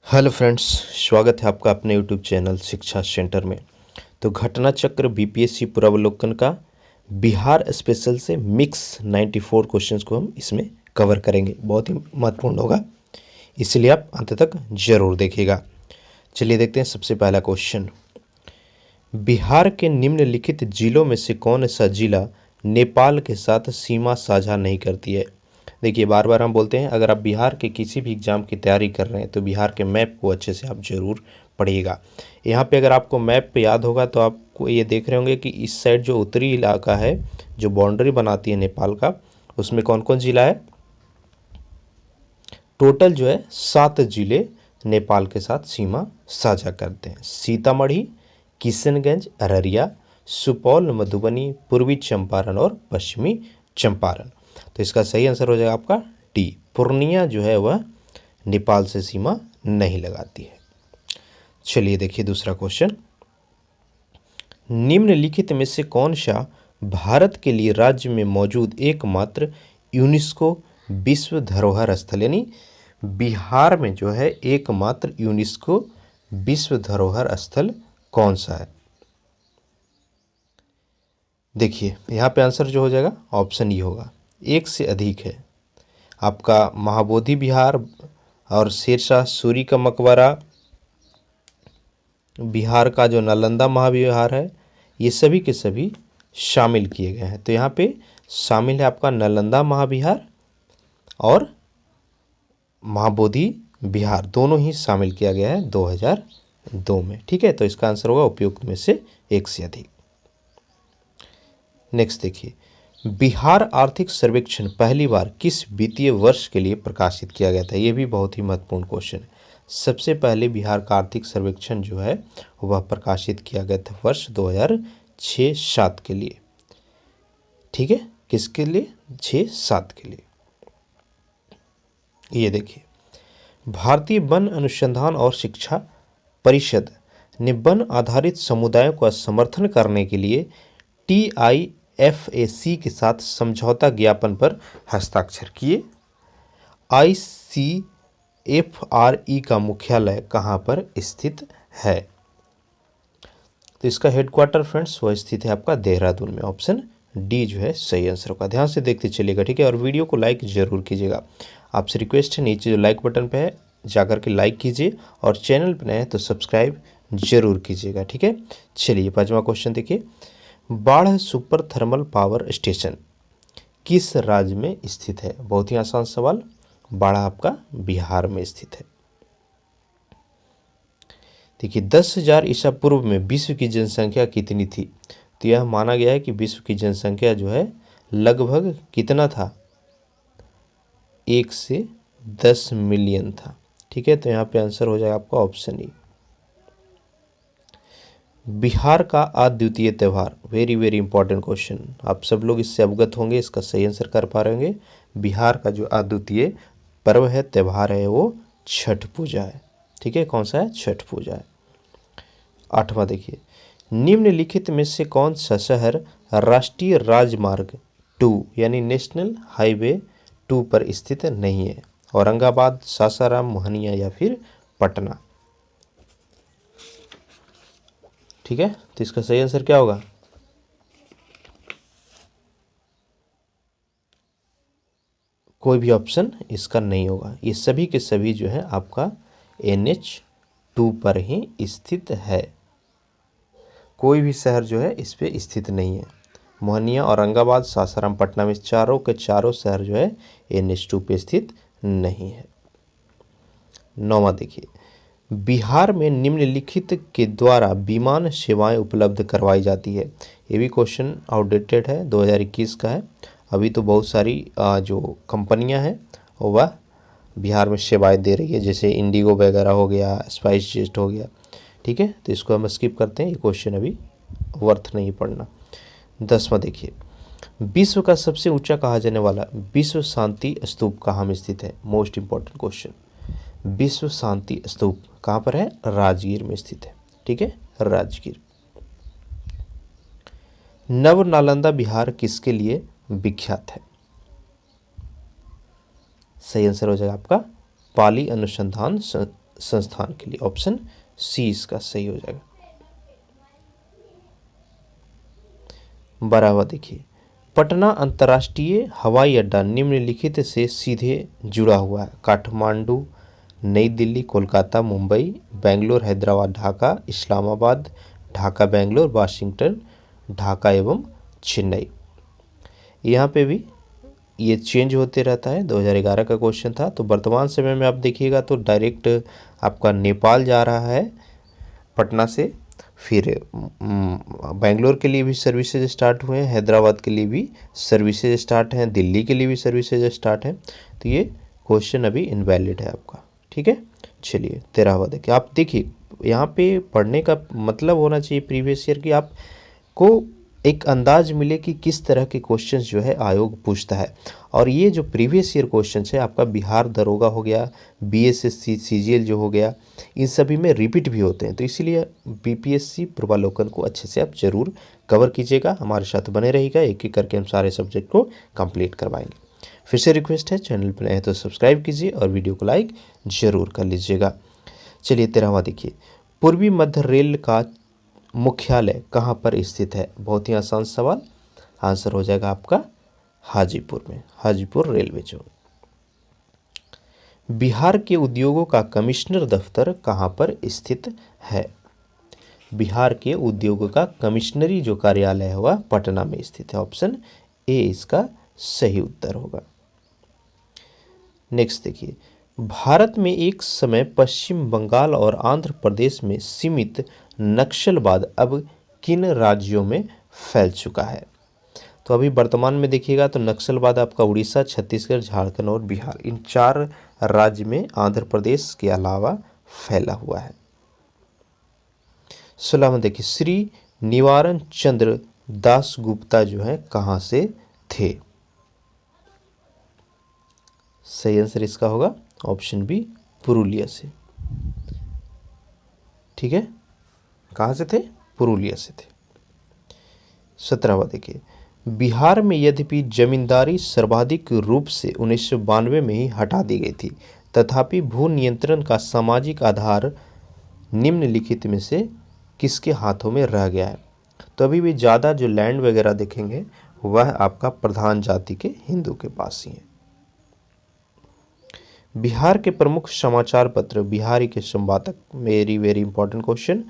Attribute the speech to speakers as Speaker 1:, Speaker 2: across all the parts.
Speaker 1: Hello friends, स्वागत है आपका अपने यूट्यूब चैनल शिक्षा सेंटर में। तो घटना चक्र बीपीएससी पूर्वावलोकन का बिहार स्पेशल से मिक्स 94 क्वेश्चंस को हम इसमें कवर करेंगे। बहुत ही महत्वपूर्ण होगा, इसलिए आप अंत तक जरूर देखिएगा। चलिए देखते हैं सबसे पहला क्वेश्चन। बिहार के निम्नलिखित जिलों में से कौन सा जिला नेपाल के साथ सीमा साझा नहीं करती है। देखिए, बार बार हम बोलते हैं, अगर आप बिहार के किसी भी एग्ज़ाम की तैयारी कर रहे हैं तो बिहार के मैप को अच्छे से आप ज़रूर पढ़िएगा। यहाँ पे अगर आपको मैप पे याद होगा तो आपको ये देख रहे होंगे कि इस साइड जो उत्तरी इलाका है, जो बाउंड्री बनाती है नेपाल का, उसमें कौन कौन जिला है। टोटल जो है 7 जिले नेपाल के साथ सीमा साझा करते हैं। सीतामढ़ी, किशनगंज, अररिया, सुपौल, मधुबनी, पूर्वी चंपारण और पश्चिमी चंपारण। तो इसका सही आंसर हो जाएगा आपका डी, पूर्णिया जो है वह नेपाल से सीमा नहीं लगाती है। चलिए देखिए दूसरा क्वेश्चन। निम्नलिखित में से कौन सा भारत के लिए राज्य में मौजूद एकमात्र यूनेस्को विश्व धरोहर स्थल, यानी बिहार में जो है एकमात्र यूनेस्को विश्व धरोहर स्थल कौन सा है। देखिए यहाँ पे आंसर जो हो जाएगा ऑप्शन ई होगा, एक से अधिक है। आपका महाबोधि विहार और शेरशाह सूरी का मकबरा, बिहार का जो नालंदा महाविहार है, ये सभी के सभी शामिल किए गए हैं। तो यहाँ पे शामिल है आपका नालंदा महाविहार और महाबोधि विहार, दोनों ही शामिल किया गया है 2002 में। ठीक है, तो इसका आंसर होगा उपयुक्त में से एक से अधिक। नेक्स्ट देखिए, बिहार आर्थिक सर्वेक्षण पहली बार किस वित्तीय वर्ष के लिए प्रकाशित किया गया था। ये भी बहुत ही महत्वपूर्ण क्वेश्चन है। सबसे पहले बिहार का आर्थिक सर्वेक्षण जो है वह प्रकाशित किया गया था वर्ष 2006-07 के लिए। ठीक है, किसके लिए? 6-7 के लिए। ये देखिए, भारतीय वन अनुसंधान और शिक्षा परिषद ने वन आधारित समुदायों का समर्थन करने के लिए TIFAC के साथ समझौता ज्ञापन पर हस्ताक्षर किए। ICFRE का मुख्यालय कहाँ पर स्थित है। तो इसका हेडक्वार्टर फ्रेंड्स वह स्थित है आपका देहरादून में। ऑप्शन डी जो है सही आंसर होगा। ध्यान से देखते चलिएगा, ठीक है, और वीडियो को लाइक जरूर कीजिएगा। आपसे रिक्वेस्ट है, नीचे जो लाइक बटन पे है जाकर के लाइक कीजिए और चैनल पर नए हैं तो सब्सक्राइब जरूर कीजिएगा। ठीक है, चलिए पांचवा क्वेश्चन देखिए। बाढ़ सुपर थर्मल पावर स्टेशन किस राज्य में स्थित है। बहुत ही आसान सवाल। बाढ़ आपका बिहार में स्थित है। देखिए, 10,000 ईसा पूर्व में विश्व की जनसंख्या कितनी थी। तो यह माना गया है कि विश्व की जनसंख्या जो है लगभग कितना था, 1 से 10 मिलियन था। ठीक है, तो यहाँ पे आंसर हो जाएगा आपका ऑप्शन ई। बिहार का अद्वितीय त्यौहार, वेरी वेरी इंपॉर्टेंट क्वेश्चन, आप सब लोग इससे अवगत होंगे, इसका सही आंसर कर पा रहे होंगे। बिहार का जो अद्वितीय पर्व है, त्यौहार है, वो छठ पूजा है। ठीक है, कौन सा है? छठ पूजा है। आठवां देखिए, निम्नलिखित में से कौन सा शहर राष्ट्रीय राजमार्ग 2 यानी नेशनल हाईवे 2 पर स्थित नहीं है। औरंगाबाद, सासाराम, मोहनिया या फिर पटना। ठीक है, तो इसका सही आंसर क्या होगा? कोई भी ऑप्शन इसका नहीं होगा। ये सभी के सभी जो है आपका NH2 पर ही स्थित है। कोई भी शहर जो है इस पे स्थित नहीं है। मोहनिया, औरंगाबाद, सासाराम, पटना में चारों के चारों शहर जो है NH2 पे स्थित नहीं है। नौवां देखिए, बिहार में निम्नलिखित के द्वारा विमान सेवाएं उपलब्ध करवाई जाती है। ये भी क्वेश्चन आउटडेटेड है, 2021 का है। अभी तो बहुत सारी जो कंपनियां हैं वह बिहार में सेवाएं दे रही है, जैसे इंडिगो वगैरह हो गया, स्पाइस जेट हो गया। ठीक है, तो इसको हम स्किप करते हैं, ये क्वेश्चन अभी वर्थ नहीं पढ़ना। 10वां देखिए, विश्व का सबसे ऊंचा कहा जाने वाला विश्व शांति स्तूप कहाँ में स्थित है। Most important question. विश्व शांति स्तूप कहाँ पर है? राजगीर में स्थित है। ठीक है, राजगीर। नव नालंदा बिहार किसके लिए विख्यात है? सही आंसर हो जाएगा आपका पाली अनुसंधान संस्थान के लिए। ऑप्शन सी इसका सही हो जाएगा। 12वां देखिए, पटना अंतर्राष्ट्रीय हवाई अड्डा निम्नलिखित से सीधे जुड़ा हुआ है। काठमांडू, नई दिल्ली, कोलकाता, मुंबई, बेंगलोर, हैदराबाद, ढाका, इस्लामाबाद, ढाका, बेंगलोर, वाशिंगटन, ढाका एवं चेन्नई। यहाँ पे भी ये चेंज होते रहता है। 2011 का क्वेश्चन था। तो वर्तमान समय में आप देखिएगा तो डायरेक्ट आपका नेपाल जा रहा है पटना से, फिर बेंगलोर के लिए भी सर्विसेज स्टार्ट हुए हैं, हैदराबाद के लिए भी सर्विसेज स्टार्ट हैं, दिल्ली के लिए भी सर्विसेज स्टार्ट हैं। तो ये क्वेश्चन अभी इनवैलिड है आपका। ठीक है, चलिए 13वां देखिए। आप देखिए यहाँ पे पढ़ने का मतलब होना चाहिए प्रीवियस ईयर की, आपको एक अंदाज मिले कि किस तरह के क्वेश्चंस जो है आयोग पूछता है। और ये जो प्रीवियस ईयर क्वेश्चंस है आपका बिहार दरोगा हो गया, बीएसएससी, सीजीएल जो हो गया, इन सभी में रिपीट भी होते हैं। तो इसीलिए बीपीएससी पूर्वालोकन को अच्छे से आप जरूर कवर कीजिएगा। हमारे साथ बने रहिएगा, एक एक करके हम सारे सब्जेक्ट को कंप्लीट करवाएंगे। फिर से रिक्वेस्ट है, चैनल पर नए हैं तो सब्सक्राइब कीजिए और वीडियो को लाइक जरूर कर लीजिएगा। चलिए 13वां देखिए, पूर्वी मध्य रेल का मुख्यालय कहाँ पर स्थित है? बहुत ही आसान सवाल, आंसर हो जाएगा आपका हाजीपुर में, हाजीपुर रेलवे जोन। बिहार के उद्योगों का कमिश्नर दफ्तर कहाँ पर स्थित है? बिहार के उद्योगों का कमिश्नरी जो कार्यालय है वह पटना में स्थित है। ऑप्शन ए इसका सही उत्तर होगा। नेक्स्ट देखिए, भारत में एक समय पश्चिम बंगाल और आंध्र प्रदेश में सीमित नक्सलवाद अब किन राज्यों में फैल चुका है? तो अभी वर्तमान में देखिएगा तो नक्सलवाद आपका उड़ीसा, छत्तीसगढ़, झारखंड और बिहार, इन 4 राज्य में आंध्र प्रदेश के अलावा फैला हुआ है। 16 में देखिए, श्री निवारण चंद्र दास गुप्ता जो है कहाँ से थे? सही आंसर इसका होगा ऑप्शन बी, पुरुलिया से। ठीक है, कहाँ से थे? पुरुलिया से थे। 17वां देखिए, बिहार में यद्यपि जमींदारी सर्वाधिक रूप से 1992 में ही हटा दी गई थी, तथापि भू नियंत्रण का सामाजिक आधार निम्नलिखित में से किसके हाथों में रह गया है? तो अभी भी ज़्यादा जो लैंड वगैरह देखेंगे वह आपका प्रधान जाति के हिंदू के पास ही है। बिहार के प्रमुख समाचार पत्र, बिहारी के संपादक, very very important question,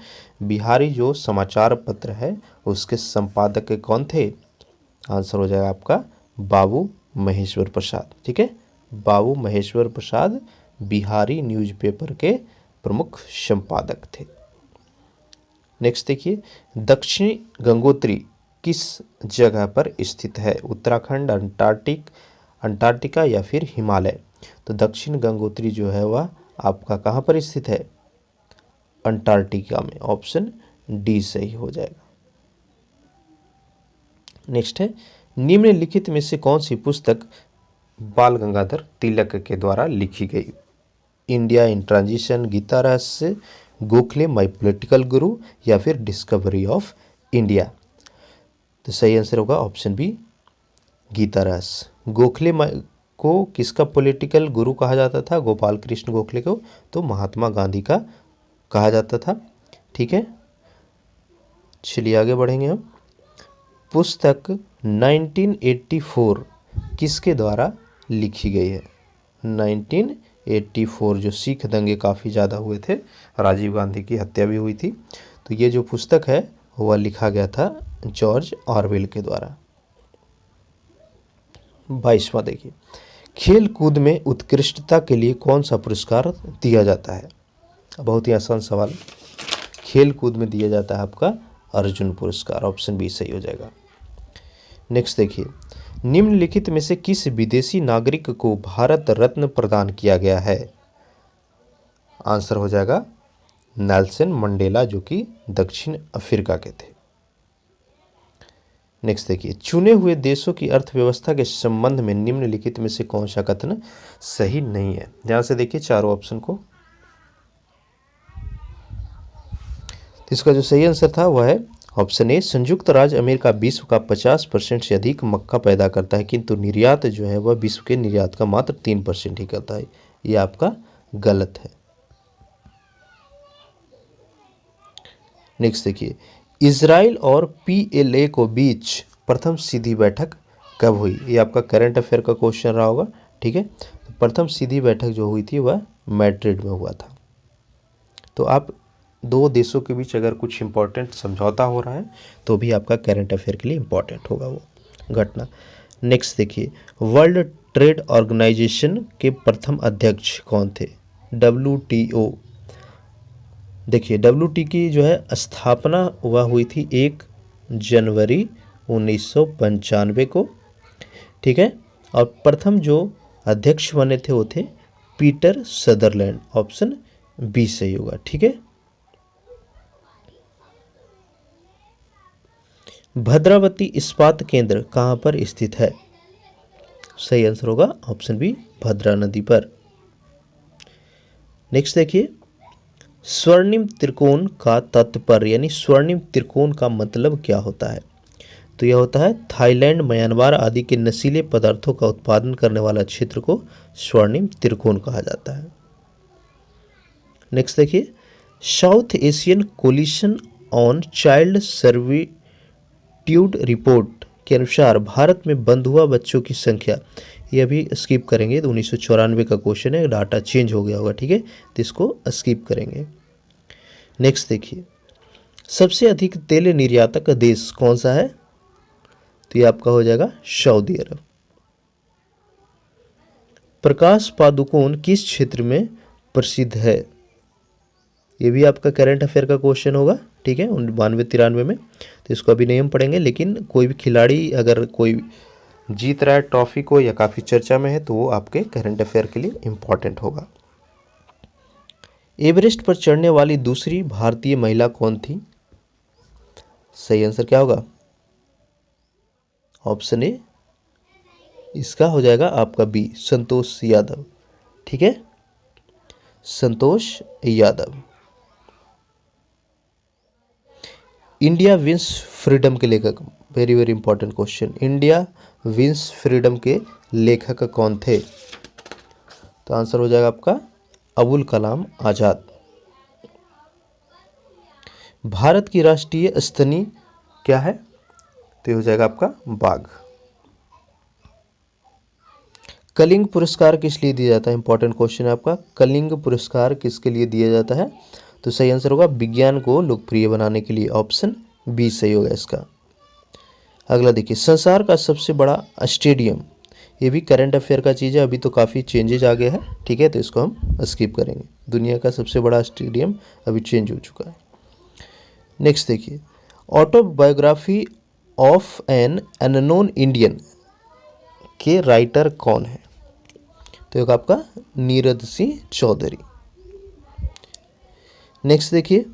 Speaker 1: Bihari जो समाचार पत्र है उसके संपादक कौन थे? आंसर हो जाएगा आपका बाबू महेश्वर प्रसाद। ठीक है, बाबू महेश्वर प्रसाद बिहारी न्यूज़पेपर के प्रमुख संपादक थे। नेक्स्ट देखिए, दक्षिणी गंगोत्री किस जगह पर स्थित है? उत्तराखंड, अंटार्कटिका या फिर हिमालय? तो दक्षिण गंगोत्री जो है वह आपका कहाँ पर स्थित है? अंटार्कटिका में। ऑप्शन डी सही हो जाएगा। नेक्स्ट है, निम्नलिखित में से कौन सी पुस्तक बाल गंगाधर तिलक के द्वारा लिखी गई? इंडिया इन ट्रांजिशन, गीता रहस्य, गोखले माई पॉलिटिकल गुरु या फिर डिस्कवरी ऑफ इंडिया? तो सही आंसर होगा ऑप्शन बी, गीता रहस्य। गोखले को किसका पॉलिटिकल गुरु कहा जाता था? गोपाल कृष्ण गोखले को तो महात्मा गांधी का कहा जाता था। ठीक है, चलिए आगे बढ़ेंगे हम। पुस्तक 1984 किसके द्वारा लिखी गई है? 1984 जो सिख दंगे काफ़ी ज़्यादा हुए थे, राजीव गांधी की हत्या भी हुई थी, तो ये जो पुस्तक है वह लिखा गया था जॉर्ज ऑरवेल के द्वारा। 22वां देखिए, खेल कूद में उत्कृष्टता के लिए कौन सा पुरस्कार दिया जाता है? बहुत ही आसान सवाल, खेल कूद में दिया जाता है आपका अर्जुन पुरस्कार। ऑप्शन बी सही हो जाएगा। नेक्स्ट देखिए, निम्नलिखित में से किस विदेशी नागरिक को भारत रत्न प्रदान किया गया है? आंसर हो जाएगा नेल्सन मंडेला जो कि दक्षिण अफ्रीका के थे। नेक्स्ट देखिए, चुने हुए देशों की अर्थव्यवस्था के संबंध में निम्नलिखित में से कौन सा कथन सही नहीं है? ध्यान से देखिए चारों ऑप्शन को। इसका जो सही आंसर था वह है ऑप्शन ए, संयुक्त राज्य अमेरिका विश्व का 50% से अधिक मक्का पैदा करता है, किंतु निर्यात जो है वह विश्व के निर्यात का मात्र 3% ही करता है। यह आपका गलत है। नेक्स्ट देखिए, इजराइल और पीएलए को बीच प्रथम सीधी बैठक कब हुई? ये आपका करंट अफेयर का क्वेश्चन रहा होगा। ठीक है, तो प्रथम सीधी बैठक जो हुई थी वह मैड्रिड में हुआ था। तो आप दो देशों के बीच अगर कुछ इंपॉर्टेंट समझौता हो रहा है तो भी आपका करंट अफेयर के लिए इंपॉर्टेंट होगा वो घटना। नेक्स्ट देखिए, वर्ल्ड ट्रेड ऑर्गेनाइजेशन के प्रथम अध्यक्ष कौन थे? WTO। देखिए, WTO की जो है स्थापना वह हुई थी 1 जनवरी 1995 को। ठीक है, और प्रथम जो अध्यक्ष बने थे वो थे पीटर सदरलैंड। ऑप्शन बी सही होगा। ठीक है, भद्रावती इस्पात केंद्र कहाँ पर स्थित है? सही आंसर होगा ऑप्शन बी, भद्रा नदी पर। नेक्स्ट देखिए, स्वर्णिम त्रिकोण का तात्पर्य यानी स्वर्णिम त्रिकोण का मतलब क्या होता है? तो यह होता है थाईलैंड, म्यांमार आदि के नशीले पदार्थों का उत्पादन करने वाला क्षेत्र को स्वर्णिम त्रिकोण कहा जाता है। नेक्स्ट देखिए, South Asian coalition on child servitude report के अनुसार भारत में बंद हुआ बच्चों की संख्या, ये अभी स्किप करेंगे, तो 1994 का क्वेश्चन है, डाटा चेंज हो गया होगा। ठीक है, तो इसको स्किप करेंगे। नेक्स्ट देखिए, सबसे अधिक तेल निर्यातक देश कौन सा है? तो ये आपका हो जाएगा सऊदी अरब। प्रकाश पादुकोण किस क्षेत्र में प्रसिद्ध है? ये भी आपका करंट अफेयर का क्वेश्चन होगा। ठीक है, 92-93 में, तो इसको अभी नहीं हम पढ़ेंगे, लेकिन कोई भी खिलाड़ी अगर कोई जीत रहा है ट्रॉफी को या काफ़ी चर्चा में है तो वो आपके करंट अफेयर के लिए इम्पॉर्टेंट होगा। एवरेस्ट पर चढ़ने वाली दूसरी भारतीय महिला कौन थी? सही आंसर क्या होगा? ऑप्शन ए इसका हो जाएगा आपका बी, संतोष यादव। ठीक है, Santosh Yadav. India wins freedom के लेखक, very very important question, India wins freedom के लेखक कौन थे? तो आंसर हो जाएगा आपका अबुल कलाम आज़ाद। भारत की राष्ट्रीय स्तनी क्या है? तो हो जाएगा आपका बाघ। कलिंग पुरस्कार किस लिए दिया जाता है? इंपॉर्टेंट क्वेश्चन है आपका, कलिंग पुरस्कार किसके लिए दिया जाता है? तो सही आंसर होगा विज्ञान को लोकप्रिय बनाने के लिए। ऑप्शन बी सही होगा इसका। अगला देखिए, संसार का सबसे बड़ा स्टेडियम, ये भी करंट अफेयर का चीज़ है, अभी तो काफ़ी चेंजेज आ गया है। ठीक है, तो इसको हम स्किप करेंगे, दुनिया का सबसे बड़ा स्टेडियम अभी चेंज हो चुका है। नेक्स्ट देखिए, autobiography of an unknown Indian के राइटर कौन है? तो एक आपका नीरद सिंह चौधरी। नेक्स्ट देखिए,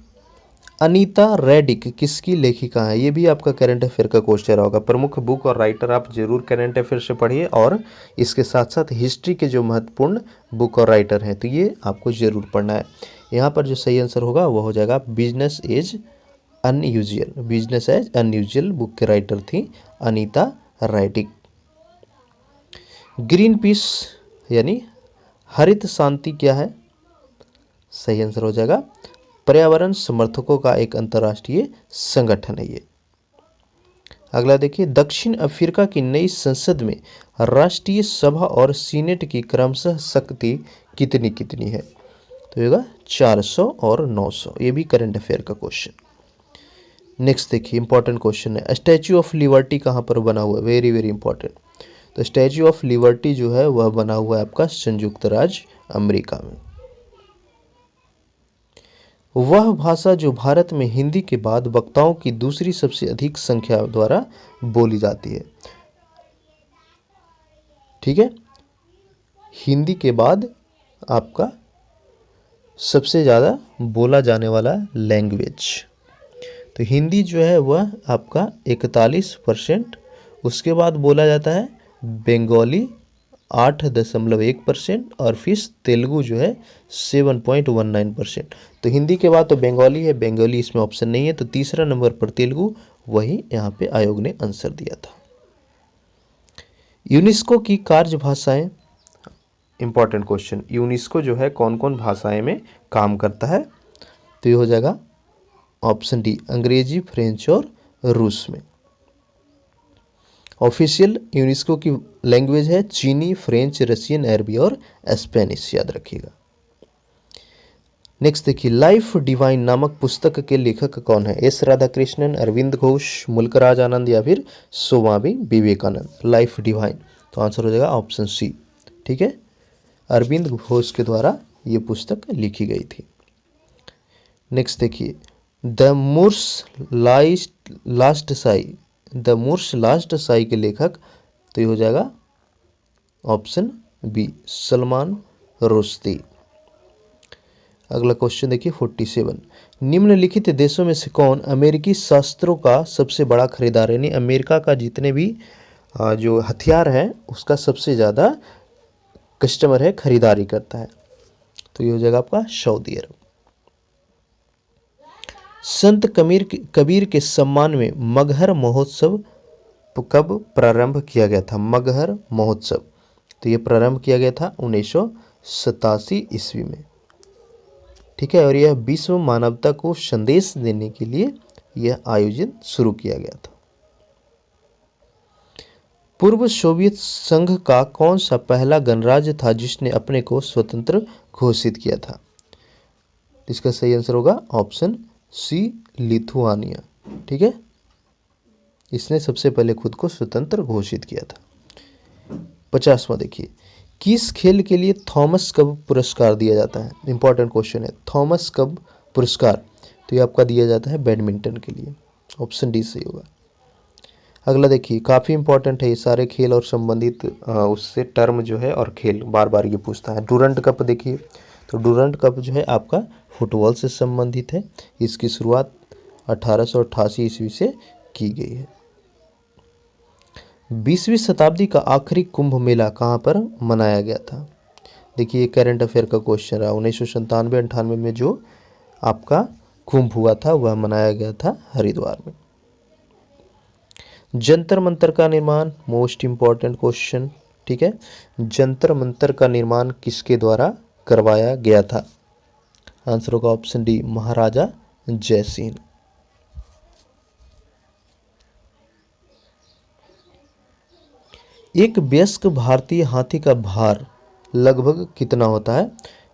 Speaker 1: अनीता रेडिक किसकी लेखिका है? ये भी आपका करंट अफेयर का क्वेश्चन होगा। प्रमुख बुक और राइटर आप जरूर करंट अफेयर से पढ़िए, और इसके साथ साथ हिस्ट्री के जो महत्वपूर्ण बुक और राइटर हैं तो ये आपको जरूर पढ़ना है। यहाँ पर जो सही आंसर होगा वो हो जाएगा business as unusual. Business as unusual book के राइटर थी अनीता रेडिक। ग्रीन पीस यानी हरित शांति क्या है? सही आंसर हो जाएगा पर्यावरण समर्थकों का एक अंतर्राष्ट्रीय संगठन है ये। अगला देखिए, दक्षिण अफ्रीका की नई संसद में राष्ट्रीय सभा और सीनेट की क्रमशः शक्ति कितनी कितनी है? तो होगा 400 और 900। ये भी करंट अफेयर का क्वेश्चन। नेक्स्ट देखिए, इंपॉर्टेंट क्वेश्चन है, स्टैच्यू ऑफ लिबर्टी कहाँ पर बना हुआ है? Very very important. तो स्टैच्यू ऑफ लिबर्टी जो है वह बना हुआ है आपका संयुक्त राज्य अमेरिका में। वह भाषा जो भारत में हिंदी के बाद वक्ताओं की दूसरी सबसे अधिक संख्या द्वारा बोली जाती है। ठीक है, हिंदी के बाद आपका सबसे ज़्यादा बोला जाने वाला लैंग्वेज, तो हिंदी जो है वह आपका 41%, उसके बाद बोला जाता है बंगाली 8.1%, और फिर तेलुगु जो है 7.19%। तो हिंदी के बाद तो बंगाली है, बंगाली इसमें ऑप्शन नहीं है, तो तीसरा नंबर पर तेलुगु, वही यहाँ पे आयोग ने आंसर दिया था। यूनेस्को की कार्य भाषाएं, इंपॉर्टेंट क्वेश्चन, यूनेस्को जो है कौन कौन भाषाएं में काम करता है? तो ये हो जाएगा ऑप्शन डी अंग्रेजी, फ्रेंच और रूस में। ऑफिशियल यूनेस्को की लैंग्वेज है चीनी, फ्रेंच, रशियन, अरबी और स्पेनिश, याद रखिएगा। नेक्स्ट देखिए, लाइफ डिवाइन नामक पुस्तक के लेखक कौन है? एस राधाकृष्णन, अरविंद घोष, मुल्कराज आनंद या फिर स्वामी विवेकानंद। लाइफ डिवाइन, तो आंसर हो जाएगा ऑप्शन सी। ठीक है, अरविंद घोष के द्वारा ये पुस्तक लिखी गई थी। नेक्स्ट देखिए, द मुर्स लास्ट साई, द मुर्स लास्ट साई के लेखक, तो ये हो जाएगा ऑप्शन बी सलमान रुश्दी। अगला क्वेश्चन देखिए 47, निम्नलिखित देशों में से कौन अमेरिकी शस्त्रों का सबसे बड़ा खरीदार है? यानी अमेरिका का जितने भी जो हथियार है उसका सबसे ज़्यादा कस्टमर है, खरीदारी करता है, तो ये हो जाएगा आपका सऊदी अरब। संत कबीर के सम्मान में मगहर महोत्सव कब प्रारंभ किया गया था? मगहर महोत्सव, तो ये प्रारंभ किया गया था 1987 ईस्वी में। ठीक है, और यह विश्व मानवता को संदेश देने के लिए यह आयोजन शुरू किया गया था। पूर्व सोवियत संघ का कौन सा पहला गणराज्य था जिसने अपने को स्वतंत्र घोषित किया था? इसका सही आंसर होगा ऑप्शन सी लिथुआनिया। ठीक है, इसने सबसे पहले खुद को स्वतंत्र घोषित किया था। 50वां देखिए, किस खेल के लिए थॉमस कप पुरस्कार दिया जाता है? इंपॉर्टेंट क्वेश्चन है, थॉमस कप पुरस्कार, तो ये आपका दिया जाता है बैडमिंटन के लिए, ऑप्शन डी सही होगा। अगला देखिए, काफ़ी इंपॉर्टेंट है ये सारे खेल और संबंधित उससे टर्म जो है और खेल बार बार ये पूछता है। डूरंट कप देखिए, तो डूरंट कप जो है आपका फुटबॉल से संबंधित है। इसकी शुरुआत 1888 ईस्वी से की गई है। 20वीं शताब्दी का आखिरी कुंभ मेला कहाँ पर मनाया गया था? देखिए, ये करंट अफेयर का क्वेश्चन रहा। 1997-98 में जो आपका कुंभ हुआ था वह मनाया गया था हरिद्वार में। जंतर मंतर का निर्माण, मोस्ट इंपॉर्टेंट क्वेश्चन। ठीक है, जंतर मंतर का निर्माण किसके द्वारा करवाया गया था? आंसर होगा ऑप्शन डी महाराजा जयसिंह। एक वयस्क भारतीय हाथी का भार लगभग कितना होता है?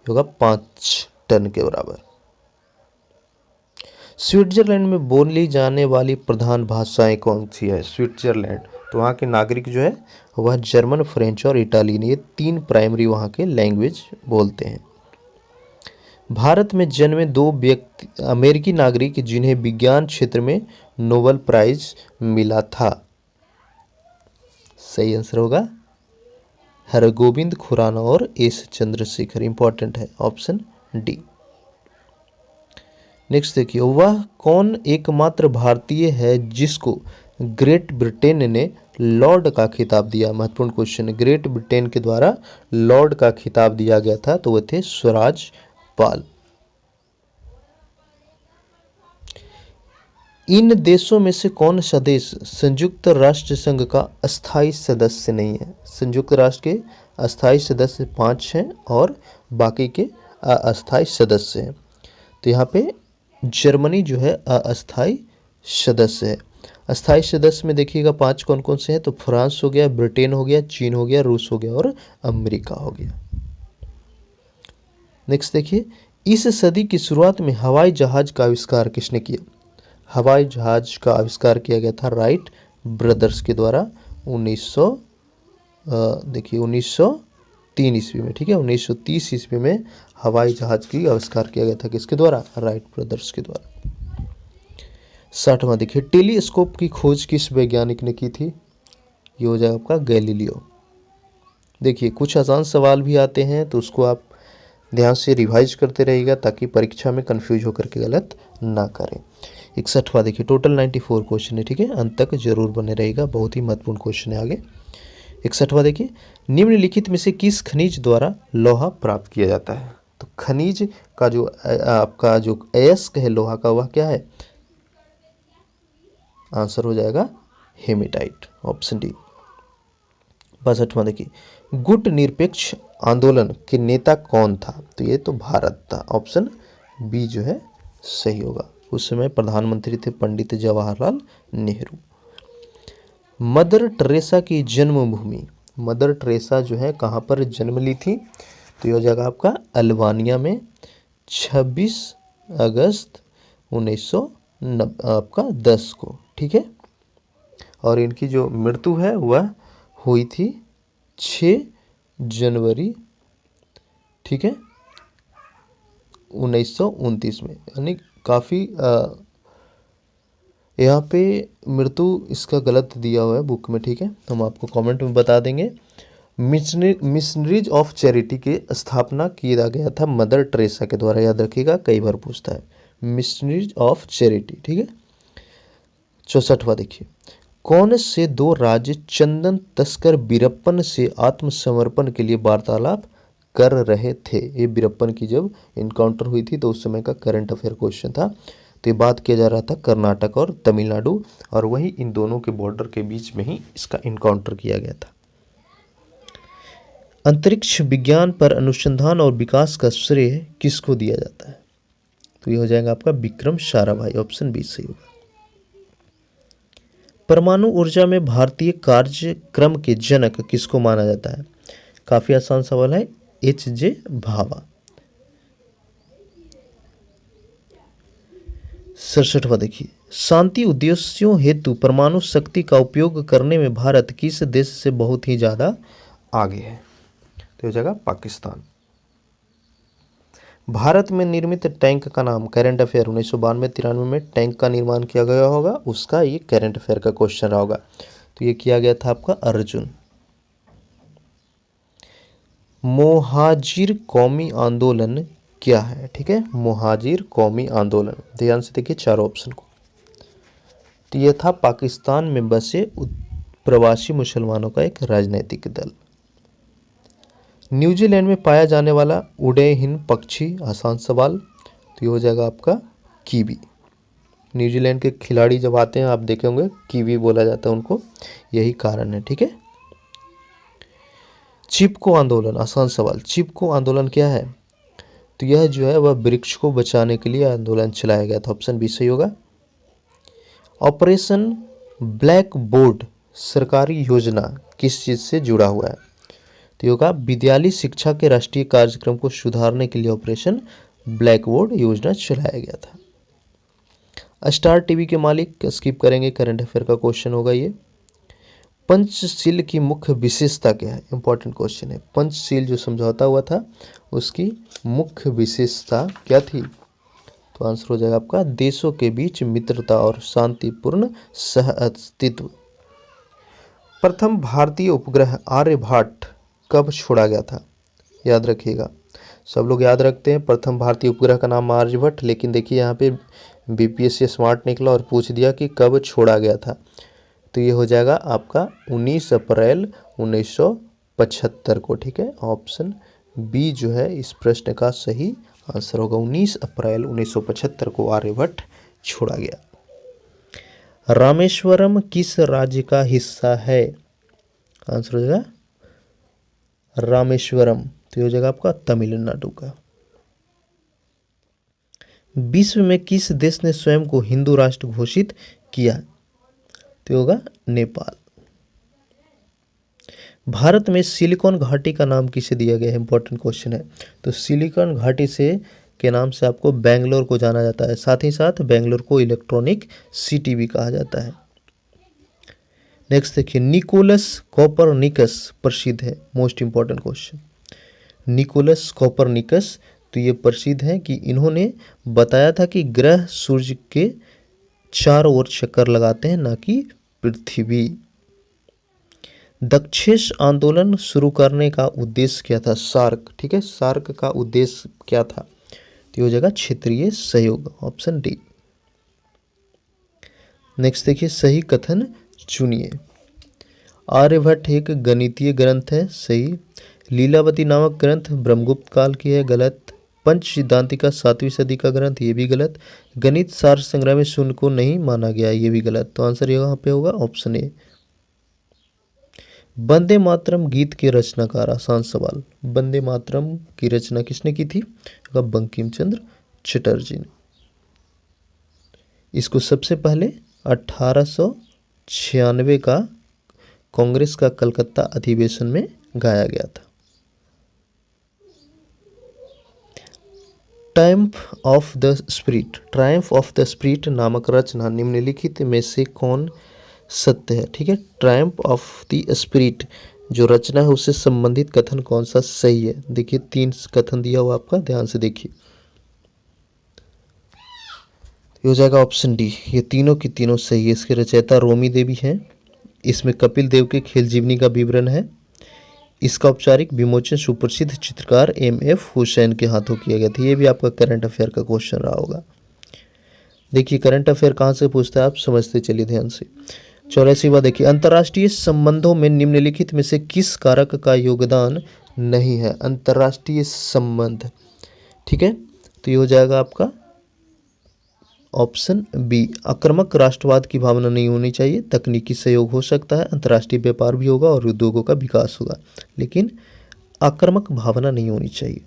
Speaker 1: होगा 5 टन के बराबर। स्विट्जरलैंड में बोली जाने वाली प्रधान भाषाएं कौन सी है? स्विट्जरलैंड, तो वहाँ के नागरिक जो है वह जर्मन, फ्रेंच और इटालियन, ये 3 प्राइमरी वहाँ के लैंग्वेज बोलते हैं। भारत में जन्मे 2 व्यक्ति अमेरिकी नागरिक जिन्हें विज्ञान क्षेत्र में नोबेल प्राइज मिला था। सही आंसर होगा हरगोविंद खुराना और एस चंद्रशेखर। इंपॉर्टेंट है ऑप्शन डी। नेक्स्ट देखिए, वह कौन एकमात्र भारतीय है जिसको ग्रेट ब्रिटेन ने लॉर्ड का खिताब दिया? महत्वपूर्ण क्वेश्चन है, ग्रेट ब्रिटेन के द्वारा लॉर्ड का खिताब दिया गया था, तो वह थे स्वराज पाल। इन देशों में से कौन सा देश संयुक्त राष्ट्र संघ का अस्थायी सदस्य नहीं है? संयुक्त राष्ट्र के अस्थायी सदस्य 5 हैं और बाकी के अस्थायी सदस्य हैं। तो यहाँ पे जर्मनी जो है अस्थायी सदस्य है। अस्थायी सदस्य में देखिएगा 5 कौन कौन से हैं, तो फ्रांस हो गया, ब्रिटेन हो गया, चीन हो गया, रूस हो गया और अमेरिका हो गया। नेक्स्ट देखिए, इस सदी की शुरुआत में हवाई जहाज का आविष्कार किसने किया? हवाई जहाज का आविष्कार किया गया था राइट ब्रदर्स के द्वारा 1903 ईस्वी में। ठीक है, 1930 ईस्वी में हवाई जहाज की आविष्कार किया गया था, किसके द्वारा? राइट ब्रदर्स के द्वारा। 60वां देखिए, टेलीस्कोप की खोज किस वैज्ञानिक ने की थी? ये हो जाएगा आपका गैलीलियो। देखिए, कुछ आसान सवाल भी आते हैं तो उसको आप ध्यान से रिवाइज करते रहिएगा ताकि परीक्षा में कंफ्यूज होकर के गलत ना करें। 61वां देखिए, टोटल 94 क्वेश्चन है। ठीक है, अंत तक जरूर बने रहेगा, बहुत ही महत्वपूर्ण क्वेश्चन है आगे। 61वां देखिए, निम्नलिखित में से किस खनिज द्वारा लोहा प्राप्त किया जाता है? तो खनिज का जो आपका जो अयस्क है लोहा का, वह क्या है? आंसर हो जाएगा हेमेटाइट, ऑप्शन डी। 62वां देखिए, गुट निरपेक्ष आंदोलन के नेता कौन था? तो ये तो भारत था, ऑप्शन बी जो है सही होगा। उस समय प्रधानमंत्री थे पंडित जवाहरलाल नेहरू। मदर टेरेसा की जन्मभूमि, मदर टेरेसा जो है कहाँ पर जन्म ली थी? तो ये हो जाएगा आपका अल्बानिया में 26 अगस्त 1910 को, ठीक है। और इनकी जो मृत्यु है वह हुई थी 6 जनवरी, ठीक है, 1929 में। यानी काफ़ी यहाँ पे मृत्यु इसका गलत दिया हुआ है बुक में, ठीक है, हम आपको कमेंट में बता देंगे। मिशनरीज ऑफ चैरिटी की स्थापना किया गया था मदर टेरेसा के द्वारा, याद रखिएगा, कई बार पूछता है मिशनरीज ऑफ चैरिटी, ठीक है। 64वां देखिए, कौन से दो राज्य चंदन तस्कर बीरप्पन से आत्मसमर्पण के लिए वार्तालाप कर रहे थे? ये बीरप्पन की जब इनकाउंटर हुई थी तो उस समय का करंट अफेयर क्वेश्चन था। तो ये बात किया जा रहा था कर्नाटक और तमिलनाडु, और वही इन दोनों के बॉर्डर के बीच में ही इसका इनकाउंटर किया गया था। अंतरिक्ष विज्ञान पर अनुसंधान और विकास का श्रेय किसको दिया जाता है? तो ये हो जाएगा आपका विक्रम साराभाई, ऑप्शन बी सही होगा। परमाणु ऊर्जा में भारतीय कार्यक्रम के जनक किसको माना जाता है? काफी आसान सवाल है, H.J. भाभा। 67वां देखिए, शांति उद्देश्यों हेतु परमाणु शक्ति का उपयोग करने में भारत किस देश से बहुत ही ज्यादा आगे है? तो हो जाएगा पाकिस्तान। भारत में निर्मित टैंक का नाम, करंट अफेयर 1992-93 में टैंक का निर्माण किया गया होगा, उसका ये करंट अफेयर का क्वेश्चन रहा होगा। तो ये किया गया था आपका अर्जुन। मोहाजिर कौमी आंदोलन क्या है? ठीक है, मोहाजिर कौमी आंदोलन, ध्यान से देखिए चारों ऑप्शन को। तो यह था पाकिस्तान में बसे प्रवासी मुसलमानों का एक राजनीतिक दल। न्यूजीलैंड में पाया जाने वाला उड़ेहीन पक्षी, आसान सवाल, तो ये हो जाएगा आपका कीवी। न्यूजीलैंड के खिलाड़ी जब आते हैं आप देखे होंगे कीवी बोला जाता है उनको, यही कारण है, ठीक है। चिपको आंदोलन, आसान सवाल, चिपको आंदोलन क्या है? तो यह जो है वह वृक्ष को बचाने के लिए आंदोलन चलाया गया था, ऑप्शन बी सही होगा। ऑपरेशन ब्लैक बोर्ड सरकारी योजना किस चीज से जुड़ा हुआ है? तो ये होगा विद्यालय शिक्षा के राष्ट्रीय कार्यक्रम को सुधारने के लिए ऑपरेशन ब्लैक बोर्ड योजना चलाया गया था। स्टार टीवी के मालिक, स्किप करेंगे, करंट अफेयर का क्वेश्चन होगा ये। पंचशील की मुख्य विशेषता क्या है? इंपॉर्टेंट क्वेश्चन है। पंचशील जो समझौता हुआ था उसकी मुख्य विशेषता क्या थी? तो आंसर हो जाएगा आपका देशों के बीच मित्रता और शांतिपूर्ण सह अस्तित्व। प्रथम भारतीय उपग्रह आर्यभट्ट कब छोड़ा गया था? याद रखिएगा, सब लोग याद रखते हैं प्रथम भारतीय उपग्रह का नाम आर्यभट्ट, लेकिन देखिए यहाँ पे बीपीएससी स्मार्ट निकला और पूछ दिया कि कब छोड़ा गया था। तो ये हो जाएगा आपका 19 अप्रैल 1975 को, ठीक है। ऑप्शन बी जो है इस प्रश्न का सही आंसर होगा, 19 अप्रैल 1975 को आर्यभट्ट छोड़ा गया। रामेश्वरम किस राज्य का हिस्सा है? आंसर हो जाएगा रामेश्वरम, तो ये हो जाएगा आपका तमिलनाडु का। विश्व में किस देश ने स्वयं को हिंदू राष्ट्र घोषित किया? तो होगा नेपाल। भारत में सिलिकॉन घाटी का नाम किसे दिया गया है? इंपॉर्टेंट क्वेश्चन है। तो सिलिकॉन घाटी से के नाम से आपको बेंगलोर को जाना जाता है, साथ ही साथ बेंगलोर को इलेक्ट्रॉनिक सिटी भी कहा जाता है। नेक्स्ट देखिए, निकोलस कोपरनिकस प्रसिद्ध है, most important question. Nicholas Copernicus तो ये प्रसिद्ध है कि इन्होंने बताया था कि ग्रह सूर्य के चारों ओर चक्कर लगाते हैं, ना कि पृथ्वी। दक्षेश आंदोलन शुरू करने का उद्देश्य क्या था? सार्क, ठीक है, सार्क का उद्देश्य क्या था? तो ये हो जाएगा क्षेत्रीय सहयोग, ऑप्शन डी। नेक्स्ट देखिए, सही कथन चुनिए। आर्यभट्ट एक गणितीय ग्रंथ है, सही। लीलावती नामक ग्रंथ ब्रह्मगुप्त काल की है, गलत। पंच सिद्धांतिका 7वीं सदी का ग्रंथ, ये भी गलत। गणित सार संग्रह में शून्य को नहीं माना गया, ये भी गलत। तो आंसर यहाँ पे होगा ऑप्शन ए। वंदे मातरम गीत के रचनाकार, आसान सवाल, वंदे मातरम की रचना किसने की थी? बंकिम चंद्र चटर्जी ने। इसको सबसे पहले 1896 का कांग्रेस का कलकत्ता अधिवेशन में गाया गया था। ट्रायम्फ ऑफ द स्पिरिट नामक रचना निम्नलिखित में से कौन सत्य है? ठीक है, ट्रायम्फ ऑफ द स्पिरिट जो रचना है उससे संबंधित कथन कौन सा सही है? देखिए 3 कथन दिया हुआ आपका, ध्यान से देखिए। ये हो जाएगा ऑप्शन डी, ये तीनों की तीनों सही है। इसके रचयिता रोमी देवी हैं। इसमें कपिल देव के खेल जीवनी का विवरण है। इसका औपचारिक विमोचन सुप्रसिद्ध चित्रकार M.F. हुसैन के हाथों किया गया था। ये भी आपका करंट अफेयर का क्वेश्चन रहा होगा। देखिए करंट अफेयर कहाँ से पूछता है, आप समझते चलिए ध्यान से। 84वां देखिए, अंतर्राष्ट्रीय संबंधों में निम्नलिखित में से किस कारक का योगदान नहीं है? अंतर्राष्ट्रीय संबंध, ठीक है, तो ये हो जाएगा आपका ऑप्शन बी, आक्रामक राष्ट्रवाद की भावना नहीं होनी चाहिए। तकनीकी सहयोग हो सकता है, अंतर्राष्ट्रीय व्यापार भी होगा और उद्योगों का विकास होगा, लेकिन आक्रामक भावना नहीं होनी चाहिए।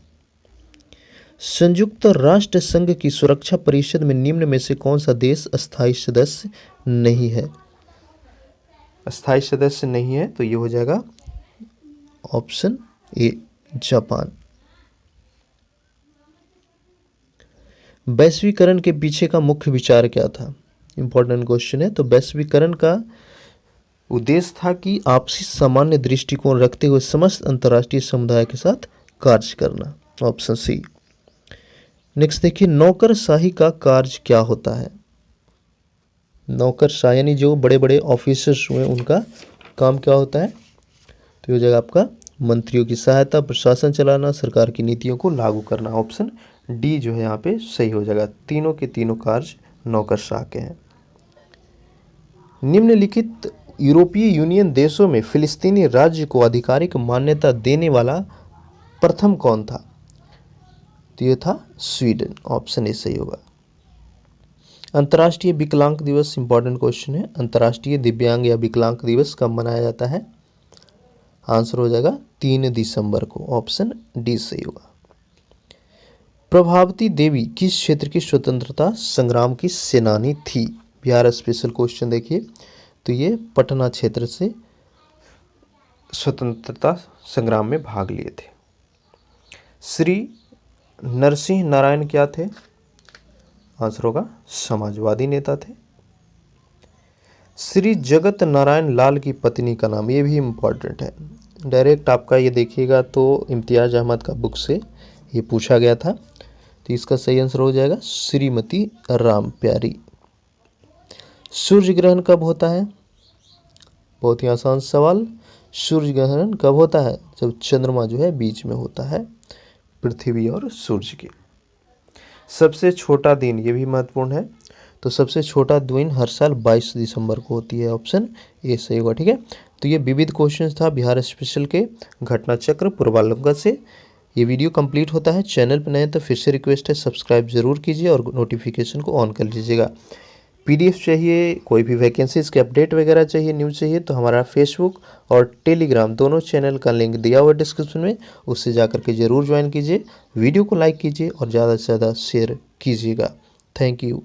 Speaker 1: संयुक्त राष्ट्र संघ की सुरक्षा परिषद में निम्न में से कौन सा देश अस्थायी सदस्य नहीं है? अस्थायी सदस्य नहीं है तो ये हो जाएगा ऑप्शन ए, जापान। वैश्वीकरण के पीछे का मुख्य विचार क्या था? इंपॉर्टेंट क्वेश्चन है। तो वैश्वीकरण का उद्देश्य था कि आपसी सामान्य दृष्टिकोण रखते हुए समस्त अंतर्राष्ट्रीय समुदाय के साथ कार्य करना, ऑप्शन सी। नेक्स्ट देखिए, नौकरशाही का कार्य क्या होता है? नौकरशाही यानी जो बड़े बड़े ऑफिसर्स हुए उनका काम क्या होता है? तो ये हो जाएगा आपका मंत्रियों की सहायता, प्रशासन चलाना, सरकार की नीतियों को लागू करना। ऑप्शन डी जो है यहाँ पे सही हो जाएगा। तीनों के तीनों कार्य नौकरशाह के हैं। निम्नलिखित यूरोपीय यूनियन देशों में फिलिस्तीनी राज्य को आधिकारिक मान्यता देने वाला प्रथम कौन था? तो ये था स्वीडन, ऑप्शन ए सही होगा। अंतर्राष्ट्रीय विकलांग दिवस, इंपॉर्टेंट क्वेश्चन है। अंतर्राष्ट्रीय दिव्यांग या विकलांग दिवस कब मनाया जाता है? आंसर हो जाएगा 3 दिसंबर को, ऑप्शन डी सही होगा। प्रभावती देवी किस क्षेत्र की स्वतंत्रता संग्राम की सेनानी थी? बिहार स्पेशल क्वेश्चन देखिए, तो ये पटना क्षेत्र से स्वतंत्रता संग्राम में भाग लिए थे। श्री नरसिंह नारायण क्या थे? आंसर होगा समाजवादी नेता थे। श्री जगत नारायण लाल की पत्नी का नाम, ये भी इम्पॉर्टेंट है। डायरेक्ट आपका ये देखिएगा तो इम्तियाज अहमद का बुक से ये पूछा गया था, तो इसका सही आंसर हो जाएगा श्रीमती राम प्यारी। सूर्य ग्रहण कब होता है? बहुत ही आसान सवाल। सूर्य ग्रहण कब होता है? जब चंद्रमा जो है बीच में होता है पृथ्वी और सूर्य के। सबसे छोटा दिन, ये भी महत्वपूर्ण है। तो सबसे छोटा दिन हर साल 22 दिसंबर को होती है, ऑप्शन ए सही होगा। ठीक है, तो ये विविध क्वेश्चंस था बिहार स्पेशल के घटना चक्र पूर्वावलोकन से। ये वीडियो कंप्लीट होता है। चैनल पर नए तो फिर से रिक्वेस्ट है सब्सक्राइब जरूर कीजिए और नोटिफिकेशन को ऑन कर लीजिएगा। PDF चाहिए, कोई भी वैकेंसीज के अपडेट वगैरह चाहिए, न्यूज़ चाहिए, तो हमारा फेसबुक और टेलीग्राम दोनों चैनल का लिंक दिया हुआ है डिस्क्रिप्शन में, उससे जाकर के ज़रूर ज्वाइन कीजिए। वीडियो को लाइक कीजिए और ज़्यादा से ज़्यादा शेयर कीजिएगा। Thank you.